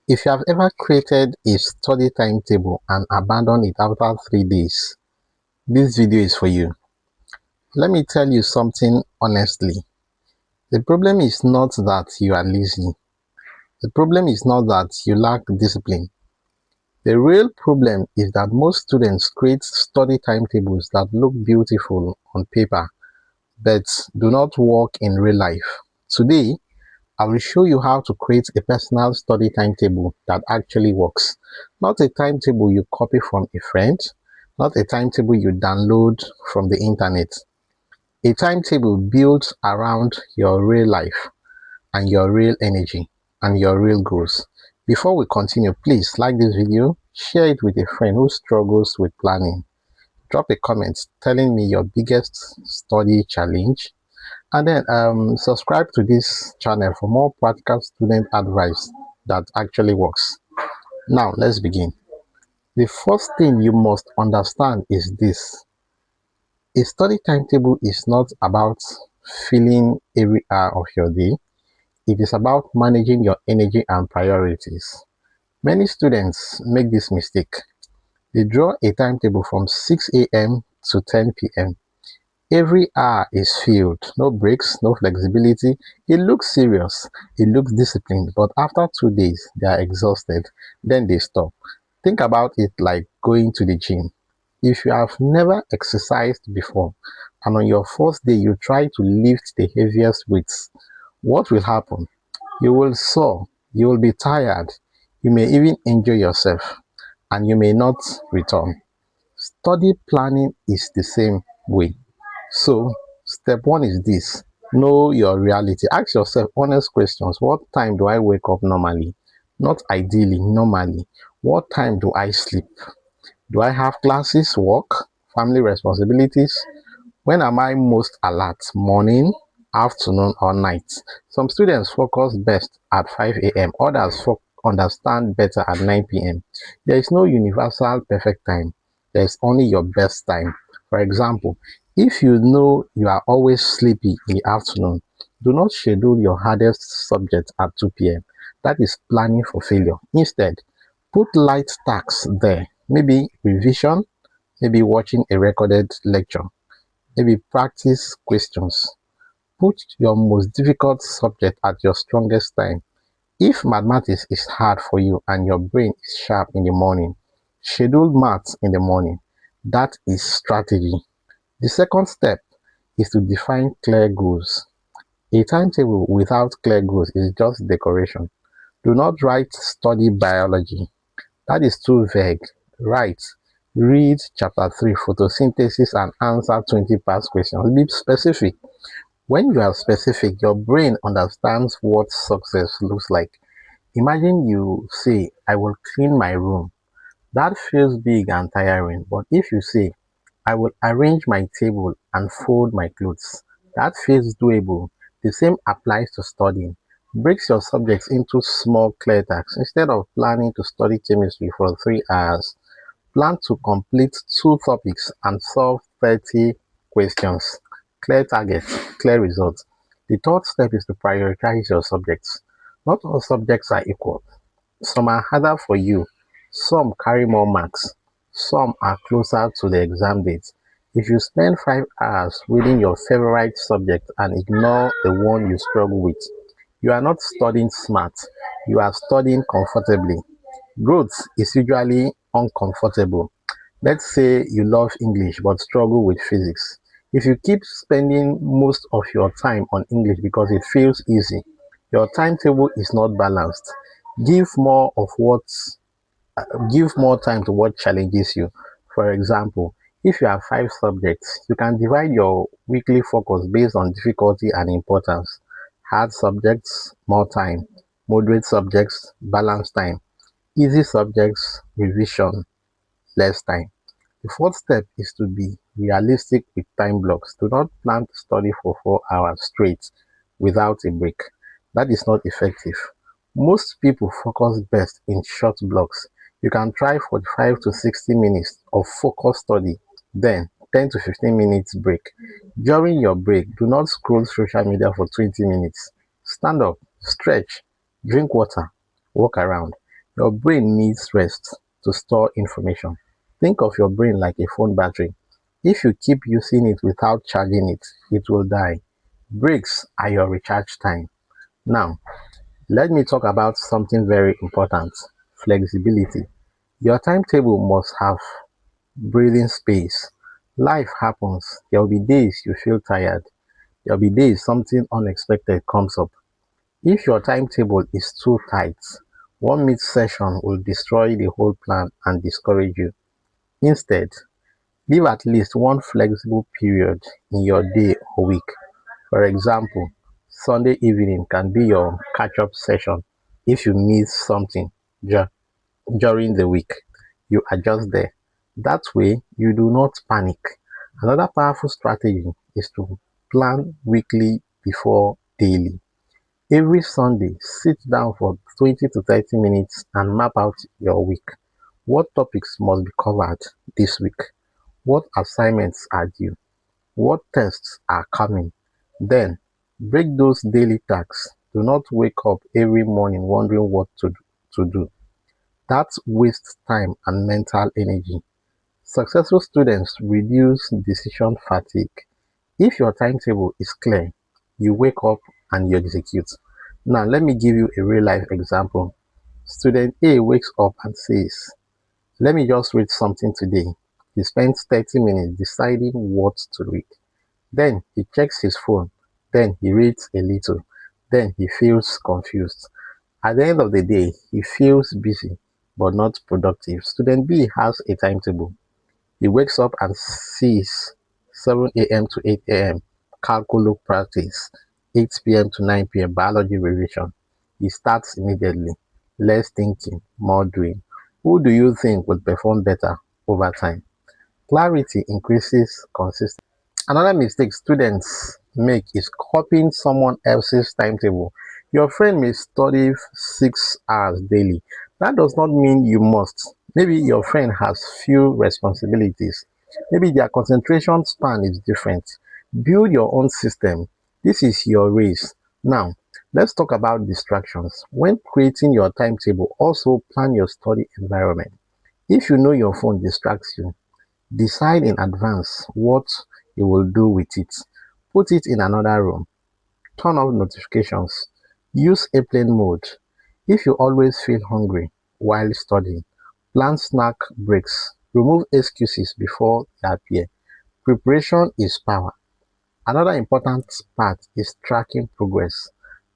If you have ever created a study timetable and abandoned it after 3 days, this video is for you. Let me tell you something honestly. The problem is not that you are lazy. The problem is not that you lack discipline. The real problem is that most students create study timetables that look beautiful on paper but do not work in real life. Today, I will show you how to create a personal study timetable that actually works. Not a timetable you copy from a friend, not a timetable you download from the internet. A timetable built around your real life and your real energy and your real goals. Before we continue, please like this video, share it with a friend who struggles with planning. Drop a comment telling me your biggest study challenge, and then subscribe to this channel for more practical student advice that actually works. Now let's begin. The first thing you must understand is this: a study timetable is not about filling every hour of your day. It is about managing your energy and priorities. Many students make this mistake. They draw a timetable from 6 a.m. to 10 p.m. Every hour is filled, no breaks, no flexibility. It looks serious, it looks disciplined, but after 2 days, they are exhausted. Then they stop. Think about it like going to the gym. If you have never exercised before, and on your first day you try to lift the heaviest weights, what will happen? You will soar, you will be tired, you may even injure yourself, and you may not return. Study planning is the same way. So, step one is this: know your reality. Ask yourself honest questions. What time do I wake up normally? Not ideally, normally. What time do I sleep? Do I have classes, work, family responsibilities? When am I most alert? Morning, afternoon, or night? Some students focus best at 5 a.m., others understand better at 9 p.m. There is no universal perfect time, there is only your best time. For example, if you know you are always sleepy in the afternoon, do not schedule your hardest subject at 2 p.m. That is planning for failure. Instead, put light tasks there, maybe revision, maybe watching a recorded lecture, maybe practice questions. Put your most difficult subject at your strongest time. If mathematics is hard for you and your brain is sharp in the morning, schedule maths in the morning. That is strategy. The second step is to define clear goals. A timetable without clear goals is just decoration. Do not write study biology. That is too vague. Write, read chapter 3 photosynthesis and answer 20 past questions. Be specific. When you are specific, your brain understands what success looks like. Imagine you say, I will clean my room. That feels big and tiring. But if you say, I will arrange my table and fold my clothes, that feels doable. The same applies to studying. Break your subjects into small, clear tasks. Instead of planning to study chemistry for 3 hours, plan to complete 2 topics and solve 30 questions. Clear targets, clear results. The third step is to prioritize your subjects. Not all subjects are equal. Some are harder for you, some carry more marks, some are closer to the exam date. If you spend 5 hours reading your favorite subject and ignore the one you struggle with, you are not studying smart, you are studying comfortably. Growth is usually uncomfortable. Let's say you love English but struggle with physics. If you keep spending most of your time on English because it feels easy, your timetable is not balanced. Give more of what Give more time to what challenges you. For example, if you have 5 subjects, you can divide your weekly focus based on difficulty and importance. Hard subjects, more time. Moderate subjects, balance time. Easy subjects, revision, less time. The fourth step is to be realistic with time blocks. Do not plan to study for 4 hours straight without a break. That is not effective. Most people focus best in short blocks. You can try 45 to 60 minutes of focused study, then 10 to 15 minutes break. During your break, do not scroll social media for 20 minutes. Stand up, stretch, drink water, walk around. Your brain needs rest to store information. Think of your brain like a phone battery. If you keep using it without charging it, it will die. Breaks are your recharge time. Now, let me talk about something very important: flexibility. Your timetable must have breathing space. Life happens. There will be days you feel tired. There will be days something unexpected comes up. If your timetable is too tight, one mid session will destroy the whole plan and discourage you. Instead, leave at least one flexible period in your day or week. For example, Sunday evening can be your catch up session. If you miss something dur- during the week, you adjust there. That way, you do not panic. Another powerful strategy is to plan weekly before daily. Every Sunday, sit down for 20 to 30 minutes and map out your week. What topics must be covered this week? What assignments are due? What tests are coming? Then, break those daily tasks. Do not wake up every morning wondering what to do. That wastes time and mental energy. Successful students reduce decision fatigue. If your timetable is clear, you wake up and you execute. Now, let me give you a real life example. Student A wakes up and says, let me just read something today. He spends 30 minutes deciding what to read. Then he checks his phone. Then he reads a little. Then he feels confused. At the end of the day, he feels busy but not productive. Student B has a timetable. He wakes up and sees 7 a.m. to 8 a.m. calculus practice, 8 p.m. to 9 p.m. biology revision. He starts immediately. Less thinking, more doing. Who do you think will perform better over time? Clarity increases consistency. Another mistake students make is copying someone else's timetable. Your friend may study 6 hours daily. That does not mean you must. Maybe your friend has few responsibilities. Maybe their concentration span is different. Build your own system. This is your race. Now, let's talk about distractions. When creating your timetable, also plan your study environment. If you know your phone distracts you, decide in advance what you will do with it. Put it in another room. Turn off notifications. Use airplane mode. If you always feel hungry while studying, plan snack breaks. Remove excuses before they appear. Preparation is power. Another important part is tracking progress.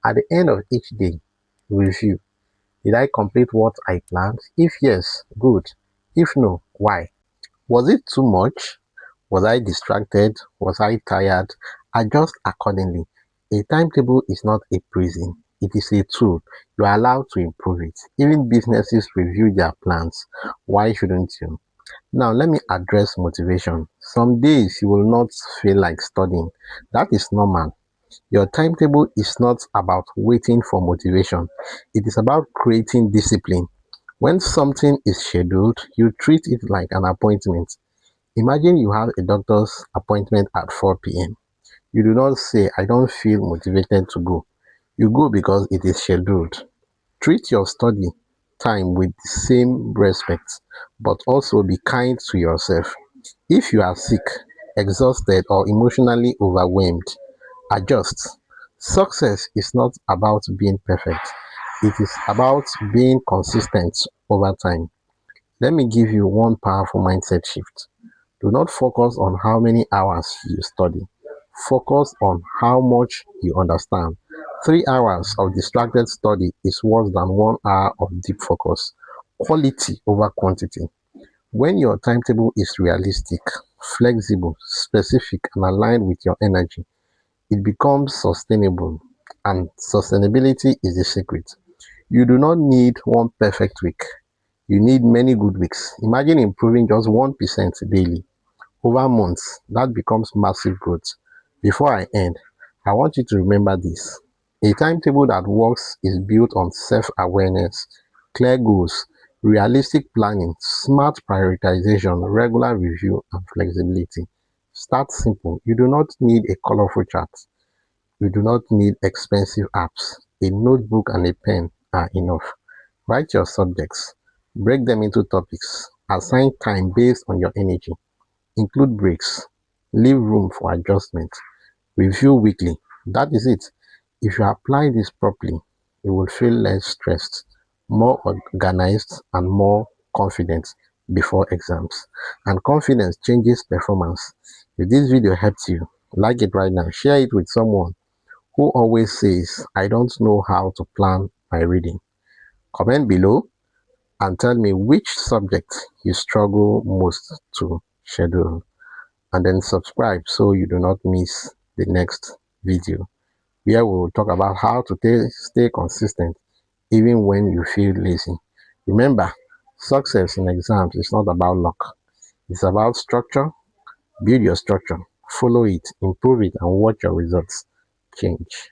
At the end of each day, review. Did I complete what I planned? If yes, good. If no, why? Was it too much? Was I distracted? Was I tired? Adjust accordingly. A timetable is not a prison, it is a tool. You are allowed to improve it. Even businesses review their plans. Why shouldn't you? Now, let me address motivation. Some days you will not feel like studying. That is normal. Your timetable is not about waiting for motivation, it is about creating discipline. When something is scheduled, you treat it like an appointment. Imagine you have a doctor's appointment at 4 p.m. You do not say, I don't feel motivated to go. You go because it is scheduled. Treat your study time with the same respect, but also be kind to yourself. If you are sick, exhausted, or emotionally overwhelmed, adjust. Success is not about being perfect, it is about being consistent over time. Let me give you one powerful mindset shift. Do not focus on how many hours you study. Focus on how much you understand. 3 hours of distracted study is worse than 1 hour of deep focus. Quality over quantity. When your timetable is realistic, flexible, specific, and aligned with your energy, it becomes sustainable. And sustainability is the secret. You do not need one perfect week. You need many good weeks. Imagine improving just 1% daily over months. That becomes massive growth. Before I end, I want you to remember this. A timetable that works is built on self awareness, clear goals, realistic planning, smart prioritization, regular review, and flexibility. Start simple. You do not need a colorful chart. You do not need expensive apps. A notebook and a pen are enough. Write your subjects, break them into topics, assign time based on your energy, include breaks, leave room for adjustment, review weekly. That is it. If you apply this properly, you will feel less stressed, more organized, and more confident before exams. And confidence changes performance. If this video helps you, like it right now, share it with someone who always says, I don't know how to plan my reading. Comment below and tell me which subject you struggle most to schedule. And then subscribe so you do not miss the next video, where we will talk about how to stay consistent even when you feel lazy. Remember, success in exams is not about luck. It's about structure. Build your structure, follow it, improve it, and watch your results change.